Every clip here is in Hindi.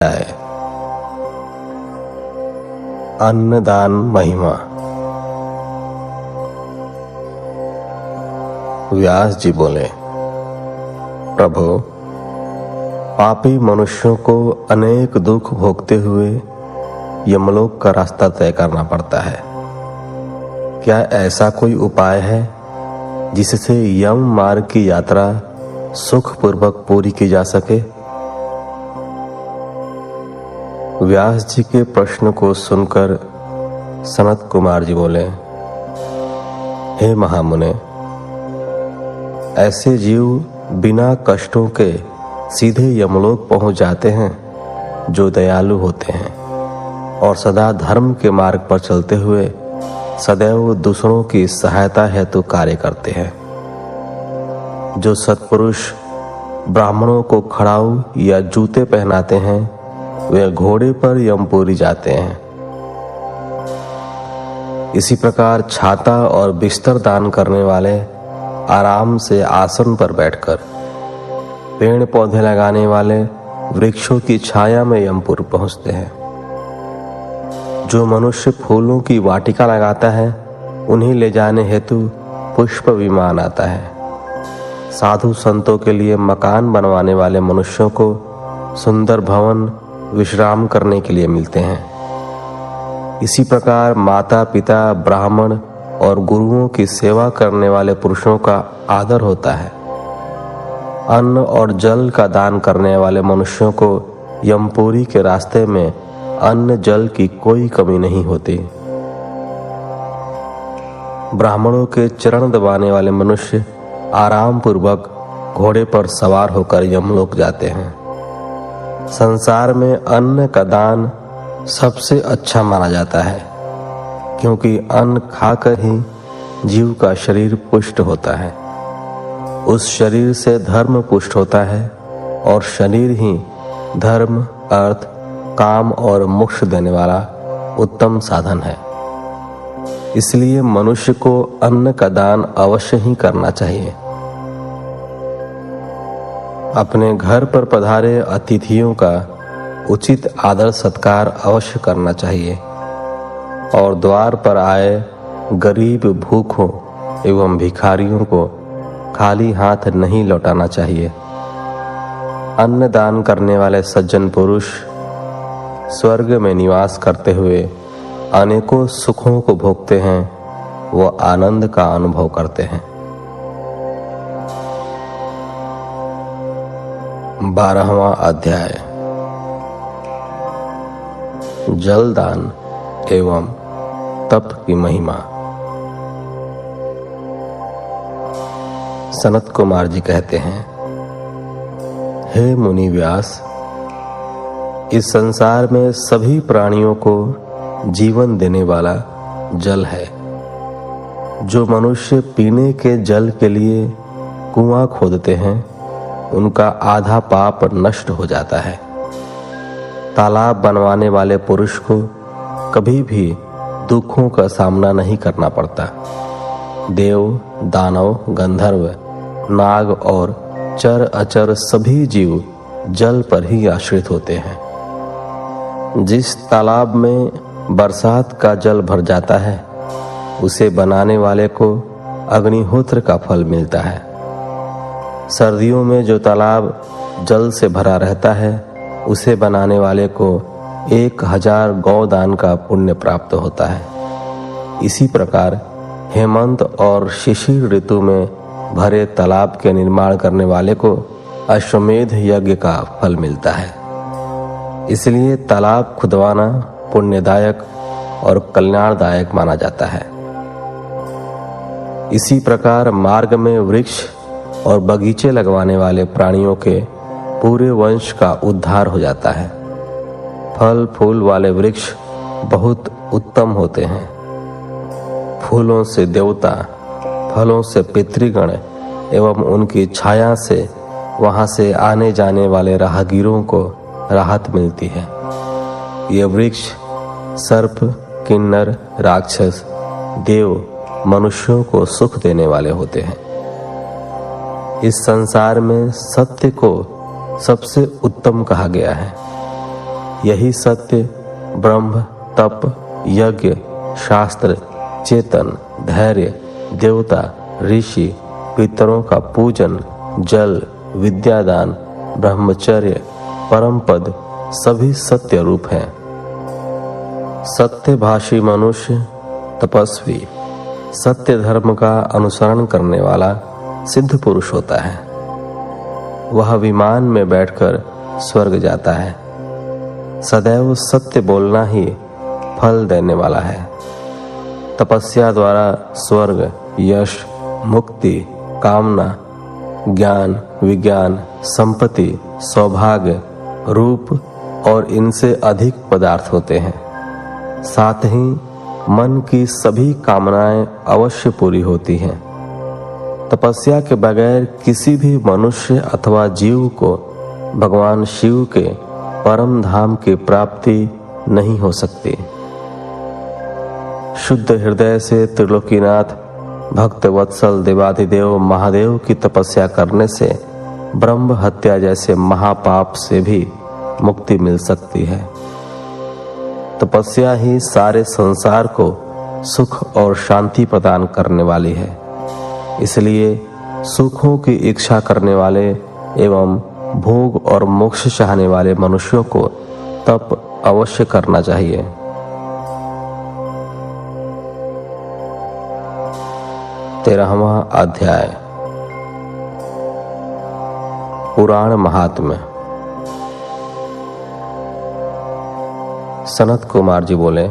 है। अन्नदान महिमा। व्यास जी बोले, प्रभु, पापी मनुष्यों को अनेक दुख भोगते हुए यमलोक का रास्ता तय करना पड़ता है। क्या ऐसा कोई उपाय है जिससे यम मार्ग की यात्रा सुखपूर्वक पूरी की जा सके? व्यास जी के प्रश्न को सुनकर सनत कुमार जी बोले, हे महामुने, ऐसे जीव बिना कष्टों के सीधे यमलोक पहुंच जाते हैं जो दयालु होते हैं और सदा धर्म के मार्ग पर चलते हुए सदैव दूसरों की सहायता हेतु कार्य करते हैं। जो सत्पुरुष ब्राह्मणों को खड़ाऊ या जूते पहनाते हैं वे घोड़े पर यमपुरी जाते हैं। इसी प्रकार छाता और बिस्तर दान करने वाले आराम से आसन पर बैठकर, पेड़ पौधे लगाने वाले वृक्षों की छाया में यमपुर पहुंचते हैं। जो मनुष्य फूलों की वाटिका लगाता है उन्हें ले जाने हेतु पुष्प विमान आता है। साधु संतों के लिए मकान बनवाने वाले मनुष्यों को सुंदर भवन विश्राम करने के लिए मिलते हैं। इसी प्रकार माता पिता, ब्राह्मण और गुरुओं की सेवा करने वाले पुरुषों का आदर होता है। अन्न और जल का दान करने वाले मनुष्यों को यमपुरी के रास्ते में अन्न जल की कोई कमी नहीं होती। ब्राह्मणों के चरण दबाने वाले मनुष्य आराम पूर्वक घोड़े पर सवार होकर यमलोक जाते हैं। संसार में अन्न का दान सबसे अच्छा माना जाता है, क्योंकि अन्न खाकर ही जीव का शरीर पुष्ट होता है। उस शरीर से धर्म पुष्ट होता है और शरीर ही धर्म, अर्थ, काम और मोक्ष देने वाला उत्तम साधन है। इसलिए मनुष्य को अन्न का दान अवश्य ही करना चाहिए। अपने घर पर पधारे अतिथियों का उचित आदर सत्कार अवश्य करना चाहिए और द्वार पर आए गरीब, भूखों एवं भिखारियों को खाली हाथ नहीं लौटाना चाहिए। अन्न दान करने वाले सज्जन पुरुष स्वर्ग में निवास करते हुए अनेकों सुखों को भोगते हैं, वो आनंद का अनुभव करते हैं। 12वां अध्याय, जलदान एवं तप की महिमा। सनत कुमार जी कहते हैं, हे मुनि व्यास, इस संसार में सभी प्राणियों को जीवन देने वाला जल है। जो मनुष्य पीने के जल के लिए कुआं खोदते हैं उनका आधा पाप नष्ट हो जाता है। तालाब बनवाने वाले पुरुष को कभी भी दुखों का सामना नहीं करना पड़ता। देव, दानव, गंधर्व, नाग और चर अचर सभी जीव जल पर ही आश्रित होते हैं। जिस तालाब में बरसात का जल भर जाता है उसे बनाने वाले को अग्निहोत्र का फल मिलता है। सर्दियों में जो तालाब जल से भरा रहता है उसे बनाने वाले को 1000 गौदान का पुण्य प्राप्त होता है। इसी प्रकार हेमंत और शिशिर ऋतु में भरे तालाब के निर्माण करने वाले को अश्वमेध यज्ञ का फल मिलता है। इसलिए तालाब खुदवाना पुण्यदायक और कल्याणदायक माना जाता है। इसी प्रकार मार्ग में वृक्ष और बगीचे लगवाने वाले प्राणियों के पूरे वंश का उद्धार हो जाता है। फल फूल वाले वृक्ष बहुत उत्तम होते हैं। फूलों से देवता, फलों से पितृगण एवं उनकी छाया से वहां से आने जाने वाले राहगीरों को राहत मिलती है। ये वृक्ष सर्प, किन्नर, राक्षस, देव, मनुष्यों को सुख देने वाले होते हैं। इस संसार में सत्य को सबसे उत्तम कहा गया है। यही सत्य ब्रह्म, तप, यज्ञ, शास्त्र, चेतन, धैर्य, देवता, ऋषि, पितरों का पूजन, जल, विद्यादान, ब्रह्मचर्य, परम पद सभी सत्य रूप हैं। सत्यभाषी मनुष्य तपस्वी, सत्य धर्म का अनुसरण करने वाला सिद्ध पुरुष होता है। वह विमान में बैठकर स्वर्ग जाता है। सदैव सत्य बोलना ही फल देने वाला है। तपस्या द्वारा स्वर्ग, यश, मुक्ति, कामना, ज्ञान, विज्ञान, संपत्ति, सौभाग्य, रूप और इनसे अधिक पदार्थ होते हैं। साथ ही मन की सभी कामनाएं अवश्य पूरी होती हैं। तपस्या के बगैर किसी भी मनुष्य अथवा जीव को भगवान शिव के परम धाम की प्राप्ति नहीं हो सकती। शुद्ध हृदय से त्रिलोकीनाथ भक्त वत्सल देवाधिदेव महादेव की तपस्या करने से ब्रह्म हत्या जैसे महापाप से भी मुक्ति मिल सकती है। तपस्या ही सारे संसार को सुख और शांति प्रदान करने वाली है। इसलिए सुखों की इच्छा करने वाले एवं भोग और मोक्ष चाहने वाले मनुष्यों को तप अवश्य करना चाहिए। तेरहवां अध्याय पुराण महात्म्य। सनत कुमार जी बोले,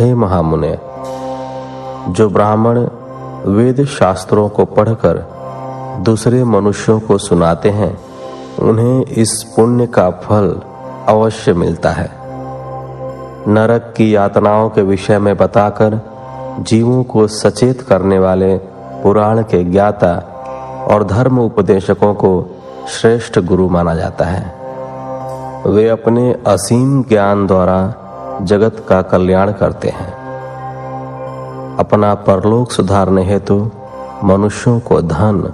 हे महामुने, जो ब्राह्मण वेद शास्त्रों को पढ़कर दूसरे मनुष्यों को सुनाते हैं, उन्हें इस पुण्य का फल अवश्य मिलता है। नरक की यातनाओं के विषय में बताकर जीवों को सचेत करने वाले पुराण के ज्ञाता और धर्म उपदेशकों को श्रेष्ठ गुरु माना जाता है। वे अपने असीम ज्ञान द्वारा जगत का कल्याण करते हैं। अपना परलोक सुधारने हेतु मनुष्यों को धन,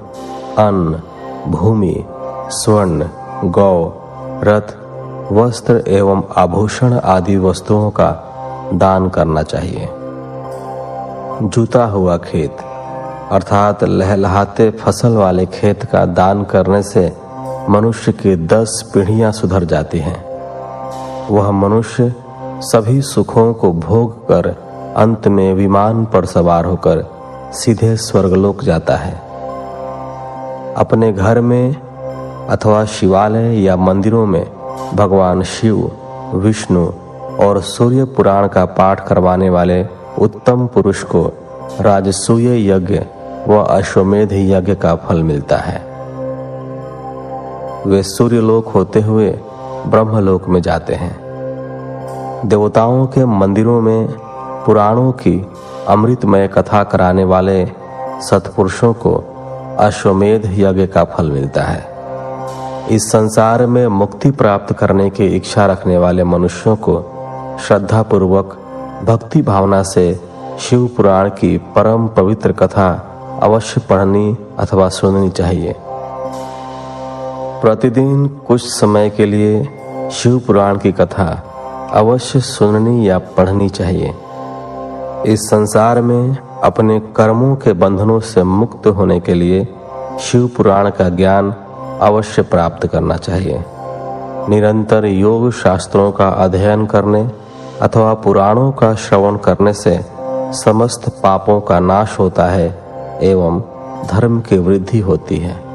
अन्न, भूमि, स्वर्ण, गौ, रथ, वस्त्र एवं आभूषण आदि वस्तुओं का दान करना चाहिए। जुता हुआ खेत अर्थात लहलहाते फसल वाले खेत का दान करने से मनुष्य की 10 पीढ़ियां सुधर जाती हैं। वह मनुष्य सभी सुखों को भोग कर अंत में विमान पर सवार होकर सीधे स्वर्गलोक जाता है। अपने घर में अथवा शिवालय या मंदिरों में भगवान शिव, विष्णु और सूर्य पुराण का पाठ करवाने वाले उत्तम पुरुष को राजसूय यज्ञ व अश्वमेध यज्ञ का फल मिलता है। वे सूर्यलोक होते हुए ब्रह्मलोक में जाते हैं। देवताओं के मंदिरों में पुराणों की अमृतमय कथा कराने वाले सत्पुरुषों को अश्वमेध यज्ञ का फल मिलता है। इस संसार में मुक्ति प्राप्त करने की इच्छा रखने वाले मनुष्यों को श्रद्धापूर्वक भक्ति भावना से शिव पुराण की परम पवित्र कथा अवश्य पढ़नी अथवा सुननी चाहिए। प्रतिदिन कुछ समय के लिए शिव पुराण की कथा अवश्य सुननी या पढ़नी चाहिए। इस संसार में अपने कर्मों के बंधनों से मुक्त होने के लिए शिव पुराण का ज्ञान अवश्य प्राप्त करना चाहिए। निरंतर योग शास्त्रों का अध्ययन करने अथवा पुराणों का श्रवण करने से समस्त पापों का नाश होता है एवं धर्म की वृद्धि होती है।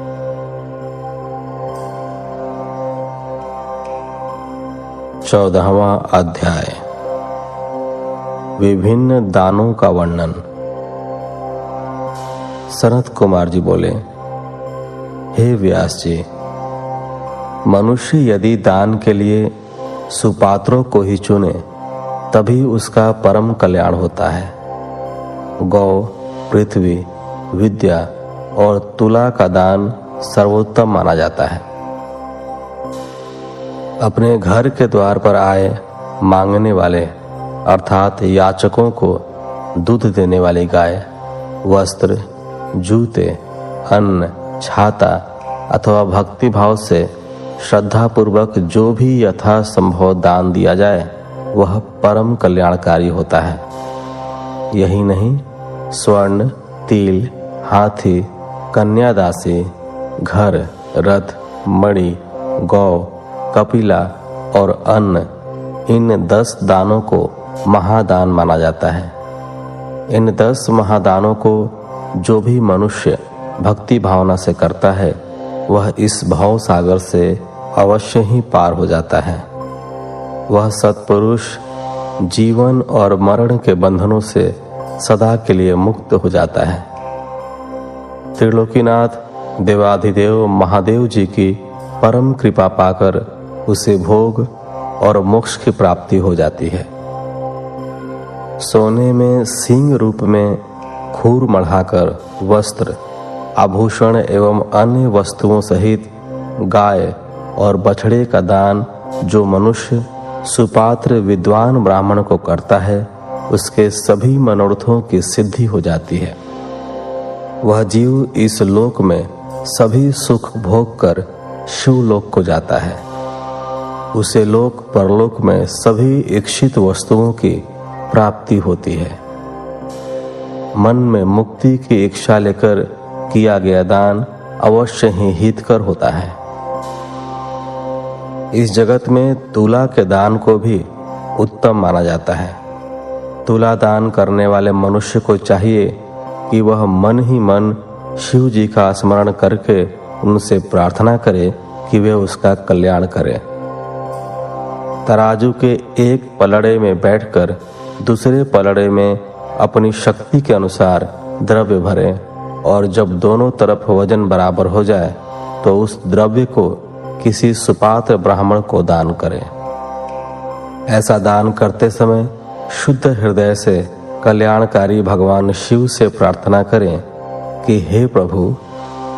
चौदहवां अध्याय विभिन्न दानों का वर्णन। सनत कुमार जी बोले, हे व्यास जी, मनुष्य यदि दान के लिए सुपात्रों को ही चुने तभी उसका परम कल्याण होता है। गौ, पृथ्वी, विद्या और तुला का दान सर्वोत्तम माना जाता है। अपने घर के द्वार पर आए मांगने वाले अर्थात याचकों को दूध देने वाली गाय, वस्त्र, जूते, अन्न, छाता अथवा भक्ति भाव से श्रद्धापूर्वक जो भी यथा संभव दान दिया जाए वह परम कल्याणकारी होता है। यही नहीं, स्वर्ण, तिल, हाथी, कन्यादासी, घर, रथ, मणि, गौ, कपिला और अन्न, इन 10 दानों को महादान माना जाता है। इन 10 महादानों को जो भी मनुष्य भक्ति भावना से करता है वह इस भव सागर से अवश्य ही पार हो जाता है। वह सत्पुरुष जीवन और मरण के बंधनों से सदा के लिए मुक्त हो जाता है। त्रिलोकीनाथ देवाधिदेव महादेव जी की परम कृपा पाकर उसे भोग और मोक्ष की प्राप्ति हो जाती है। सोने में सिंह रूप में खूर मढ़ाकर वस्त्र, आभूषण एवं अन्य वस्तुओं सहित गाय और बछड़े का दान जो मनुष्य सुपात्र विद्वान ब्राह्मण को करता है उसके सभी मनोरथों की सिद्धि हो जाती है। वह जीव इस लोक में सभी सुख भोग कर शिवलोक को जाता है। उसे लोक परलोक में सभी इच्छित वस्तुओं की प्राप्ति होती है। मन में मुक्ति की इच्छा लेकर किया गया दान अवश्य ही हितकर होता है। इस जगत में तुला के दान को भी उत्तम माना जाता है। तुला दान करने वाले मनुष्य को चाहिए कि वह मन ही मन शिव जी का स्मरण करके उनसे प्रार्थना करे कि वे उसका कल्याण करें। तराजू के एक पलड़े में बैठकर दूसरे पलड़े में अपनी शक्ति के अनुसार द्रव्य भरें और जब दोनों तरफ वजन बराबर हो जाए तो उस द्रव्य को किसी सुपात्र ब्राह्मण को दान करें। ऐसा दान करते समय शुद्ध हृदय से कल्याणकारी भगवान शिव से प्रार्थना करें कि हे प्रभु,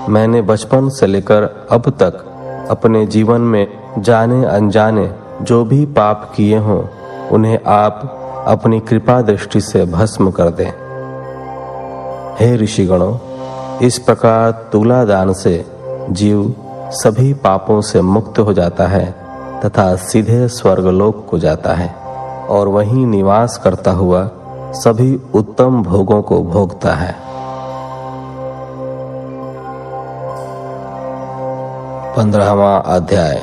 मैंने बचपन से लेकर अब तक अपने जीवन में जाने अनजाने जो भी पाप किए हों उन्हें आप अपनी कृपा दृष्टि से भस्म कर दें। हे ऋषिगणों, इस प्रकार तुला दान से जीव सभी पापों से मुक्त हो जाता है तथा सीधे स्वर्गलोक को जाता है और वहीं निवास करता हुआ सभी उत्तम भोगों को भोगता है। 15वां अध्याय,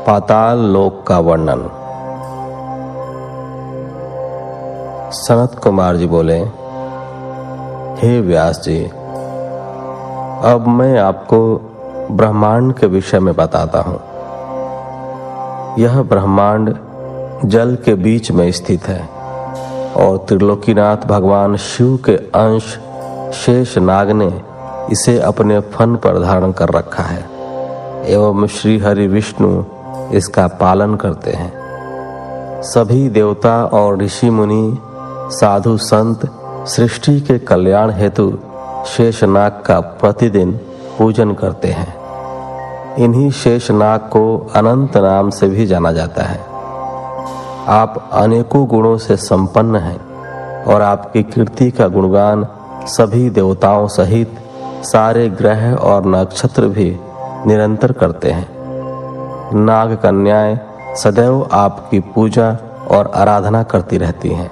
पाताल लोक का वर्णन। सनत कुमार जी बोले, हे व्यास जी, अब मैं आपको ब्रह्मांड के विषय में बताता हूं। यह ब्रह्मांड जल के बीच में स्थित है और त्रिलोकीनाथ भगवान शिव के अंश शेष नाग ने इसे अपने फन पर धारण कर रखा है एवं श्री हरि विष्णु इसका पालन करते हैं। सभी देवता और ऋषि मुनि, साधु संत सृष्टि के कल्याण हेतु शेषनाग का प्रतिदिन पूजन करते हैं। इन्हीं शेषनाग को अनंत नाम से भी जाना जाता है। आप अनेकों गुणों से संपन्न हैं और आपकी कीर्ति का गुणगान सभी देवताओं सहित सारे ग्रह और नक्षत्र भी निरंतर करते हैं। नाग कन्याएं सदैव आपकी पूजा और आराधना करती रहती हैं।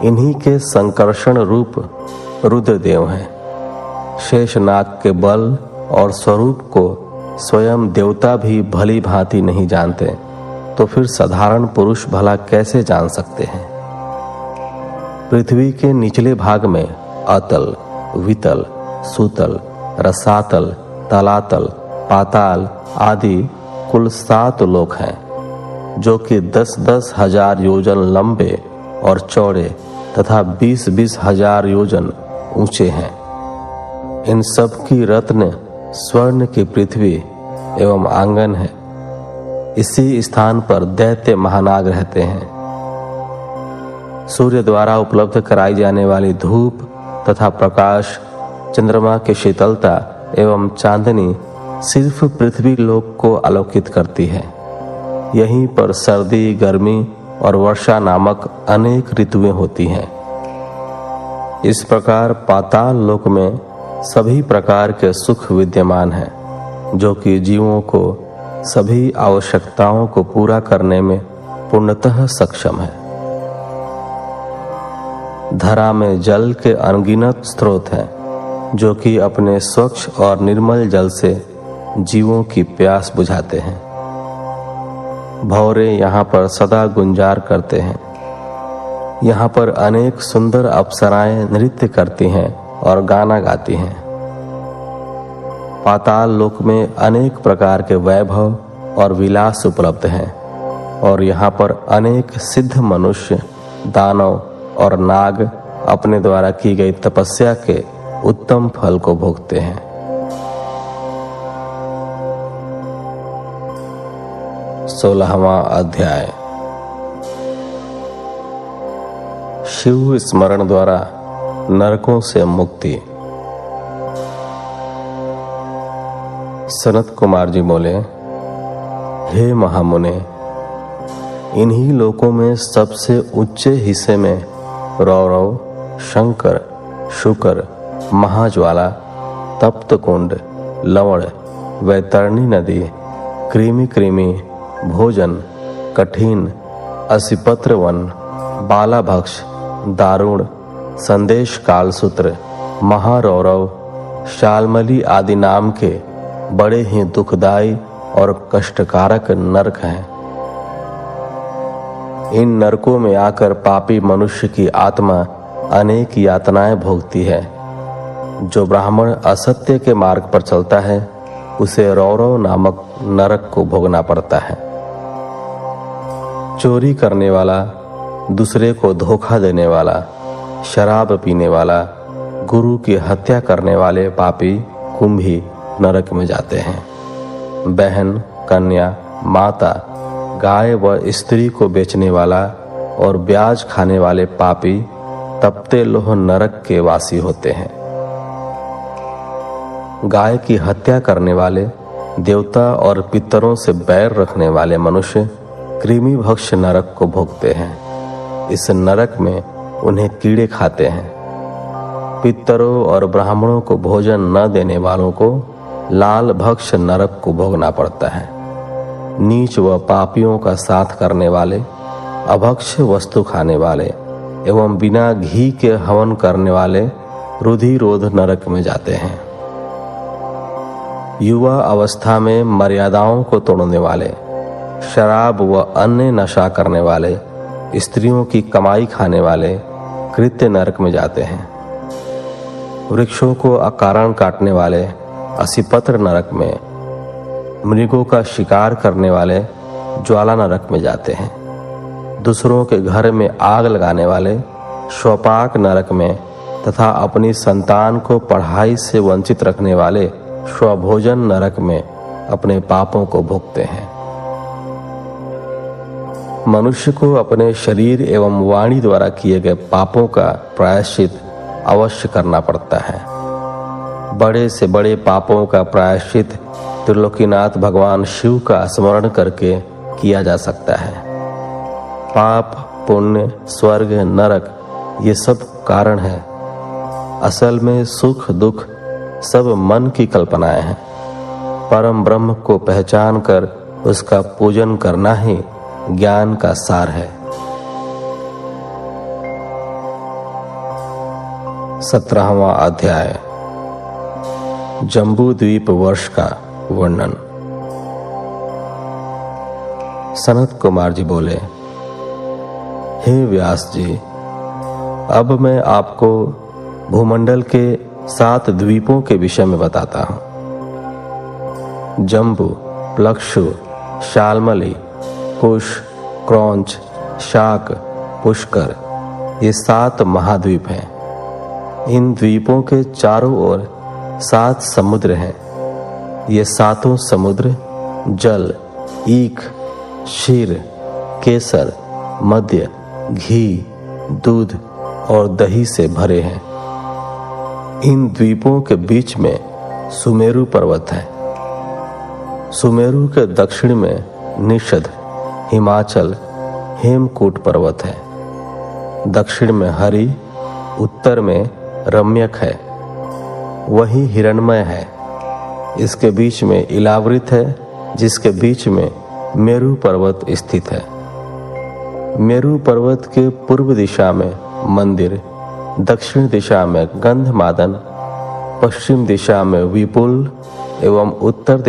इन्हीं के संकर्षण रूप रुद्रदेव हैं। शेषनाग के बल और स्वरूप को स्वयं देवता भी भली भांति नहीं जानते, तो फिर साधारण पुरुष भला कैसे जान सकते हैं। पृथ्वी के निचले भाग में अतल, वितल, सुतल, रसातल, तलातल, पाताल आदि कुल 7 लोक हैं, जो कि 10-10 हजार योजन लंबे और चौड़े तथा 20-20 हजार योजन ऊंचे हैं। इन सब की रत्न स्वर्ण की पृथ्वी एवं आंगन है। इसी स्थान पर दैत्य महानाग रहते हैं। सूर्य द्वारा उपलब्ध कराई जाने वाली धूप तथा प्रकाश, चंद्रमा की शीतलता एवं चांदनी सिर्फ पृथ्वी लोक को आलोकित करती है। यहीं पर सर्दी, गर्मी और वर्षा नामक अनेक ऋतुएं होती हैं। इस प्रकार पाताल लोक में सभी प्रकार के सुख विद्यमान हैं जो कि जीवों को सभी आवश्यकताओं को पूरा करने में पूर्णतः सक्षम है। धरा में जल के अनगिनत स्रोत हैं, जो कि अपने स्वच्छ और निर्मल जल से जीवों की प्यास बुझाते हैं। भौरे यहाँ पर सदा गुंजार करते हैं। यहाँ पर अनेक सुंदर अप्सराएं नृत्य करती हैं और गाना गाती हैं। पाताल लोक में अनेक प्रकार के वैभव और विलास उपलब्ध हैं और यहाँ पर अनेक सिद्ध मनुष्य, दानव और नाग अपने द्वारा की गई तपस्या के उत्तम फल को भोगते हैं। सोलहवां अध्याय। शिव स्मरण द्वारा नरकों से मुक्ति। सनत कुमार जी बोले, हे महामुने, इन्हीं लोकों में सबसे ऊंचे हिस्से में रौरव, शंकर, शुकर, महाज्वाला, तप्त कुंड, लवण, वैतरणी नदी, कृमि, भोजन, कठिन, असिपत्र वन, बालाभक्ष, दारुण, संदेश कालसूत्र, महारौरव, शालमली आदि नाम के बड़े ही दुखदायी और कष्टकारक नरक हैं। इन नरकों में आकर पापी मनुष्य की आत्मा अनेक यातनाएं भोगती है। जो ब्राह्मण असत्य के मार्ग पर चलता है उसे रौरव नामक नरक को भोगना पड़ता है। चोरी करने वाला, दूसरे को धोखा देने वाला, शराब पीने वाला, गुरु की हत्या करने वाले पापी कुंभी नरक में जाते हैं। बहन, कन्या, माता, गाय व स्त्री को बेचने वाला और ब्याज खाने वाले पापी तपते लोह नरक के वासी होते हैं। गाय की हत्या करने वाले, देवता और पितरों से बैर रखने वाले मनुष्य कृमि भक्ष नरक को भोगते हैं। इस नरक में उन्हें कीड़े खाते हैं। पितरों और ब्राह्मणों को भोजन न देने वालों को लाल भक्ष नरक को भोगना पड़ता है। नीच व पापियों का साथ करने वाले, अभक्ष वस्तु खाने वाले एवं बिना घी के हवन करने वाले रुधिरोध नरक में जाते हैं। युवा अवस्था में मर्यादाओं को तोड़ने वाले, शराब व अन्य नशा करने वाले, स्त्रियों की कमाई खाने वाले कृत्य नरक में जाते हैं। वृक्षों को अकारण काटने वाले असिपत्र नरक में, मृगों का शिकार करने वाले ज्वाला नरक में जाते हैं। दूसरों के घर में आग लगाने वाले शौपाक नरक में तथा अपनी संतान को पढ़ाई से वंचित रखने वाले स्वभोजन नरक में अपने पापों को भोगते हैं। मनुष्य को अपने शरीर एवं वाणी द्वारा किए गए पापों का प्रायश्चित अवश्य करना पड़ता है। बड़े से बड़े पापों का प्रायश्चित त्रिलोकीनाथ भगवान शिव का स्मरण करके किया जा सकता है। पाप, पुण्य, स्वर्ग, नरक ये सब कारण है। असल में सुख दुख सब मन की कल्पनाएं हैं। परम ब्रह्म को पहचान कर उसका पूजन करना ही ज्ञान का सार है। 17वां अध्याय। जम्बू द्वीप वर्ष का वर्णन। सनत कुमार जी बोले, हे व्यास जी, अब मैं आपको भूमंडल के 7 द्वीपों के विषय में बताता हूं। जम्बू, प्लक्षु, शालमली, कुश, क्रौंच, शाक, पुष्कर ये 7 महाद्वीप हैं। इन द्वीपों के चारों ओर 7 समुद्र हैं। ये 7 समुद्र जल, ईख, क्षीर, केसर, मद्य, घी, दूध और दही से भरे हैं। इन द्वीपों के बीच में सुमेरु पर्वत है। सुमेरु के दक्षिण में निषद, हिमाचल, हेमकूट पर्वत है। दक्षिण में हरि, उत्तर में रम्यक है, वही हिरण्मय है। इसके बीच में इलावृत है, जिसके बीच में मेरु पर्वत स्थित है। मेरु पर्वत के पूर्व दिशा में मंदिर, दक्षिण दिशा में गंधमादन, पश्चिम दिशा में विपुल एवं उत्तर